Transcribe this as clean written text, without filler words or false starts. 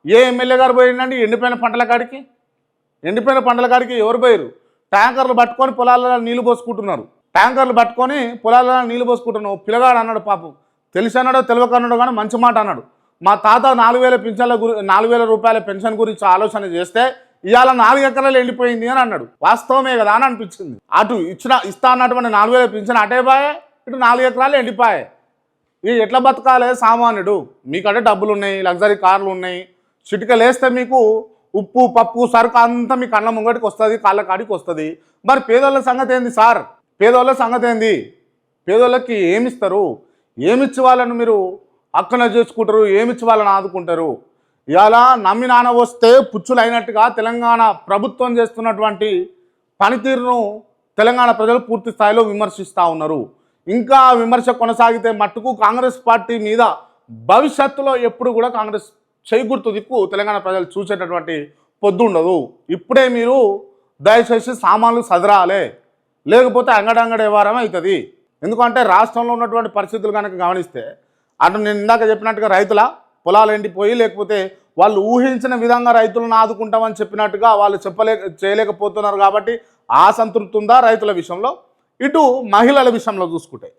ఏ MLA గారు పోయిందండి ఎండిపోయిన పంటల కాడికి? ఎండిపోయిన పంటల కాడికి ఎవరు పోయారు? ట్యాంకర్లు పట్టుకొని పొలాలలో నీళ్లు పోసుకుంటున్నారు. ట్యాంకర్లు పట్టుకొని పొలాలలో నీళ్లు పోసుకుంటున్నావు. పిల్లగాడు అన్నాడు, పాపం తెలిసి అన్నాడో తెలియకన్నాడో కానీ మంచి మాట అన్నాడు. మా తాత 4,000 పింఛన్ల 4,000 రూపాయల పెన్షన్ గురించి ఆలోచన చేస్తే ఇవాళ 4 ఎకరాలు ఎండిపోయింది అని అన్నాడు. వాస్తవమే కదా అని అనిపించింది. అటు ఇస్తా అన్నటువంటి 4,000 పింఛన్ అటే బాయే, ఇటు 4 ఎకరాలు ఎండిపోయాయి. ఇక ఎట్లా బతకాలే సామాన్యుడు? మీకంటే డబ్బులు ఉన్నాయి, లగ్జరీ కార్లు ఉన్నాయి, చిటికలు వేస్తే మీకు ఉప్పు పప్పు సరుకు అంతా మీ కళ్ళ ముంగటికి వస్తుంది, కాళ్ళ కాడికి వస్తుంది. మరి పేదోళ్ళ సంగతి ఏంది సార్? పేదోళ్ళ సంగతి ఏంది? పేదోళ్ళకి ఏమిస్తారు? ఏమిచ్చి వాళ్ళను మీరు అక్కన చేసుకుంటారు? ఏమిచ్చి వాళ్ళని ఆదుకుంటారు? ఇలా నమ్మి నాన్న వస్తే పుచ్చులు అయినట్టుగా తెలంగాణ ప్రభుత్వం చేస్తున్నటువంటి పనితీరును తెలంగాణ ప్రజలు పూర్తి స్థాయిలో విమర్శిస్తూ ఉన్నారు. ఇంకా విమర్శ కొనసాగితే మట్టుకు కాంగ్రెస్ పార్టీ మీద భవిష్యత్తులో ఎప్పుడు కూడా కాంగ్రెస్ చేకూర్తు దిక్కు తెలంగాణ ప్రజలు చూసేటటువంటి పొద్దు ఉండదు. ఇప్పుడే మీరు దయచేసి సామాన్లు సదరాలే, లేకపోతే అంగడంగడే వారం అవుతుంది. ఎందుకంటే రాష్ట్రంలో ఉన్నటువంటి పరిస్థితులు కనుక గమనిస్తే అటు నేను ఇందాక చెప్పినట్టుగా రైతుల పొలాలు ఎండిపోయి, లేకపోతే వాళ్ళు ఊహించిన విధంగా రైతులను ఆదుకుంటామని చెప్పినట్టుగా వాళ్ళు చేయలేకపోతున్నారు. కాబట్టి ఆ సంతృప్తి ఉందా రైతుల విషయంలో? ఇటు మహిళల విషయంలో చూసుకుంటే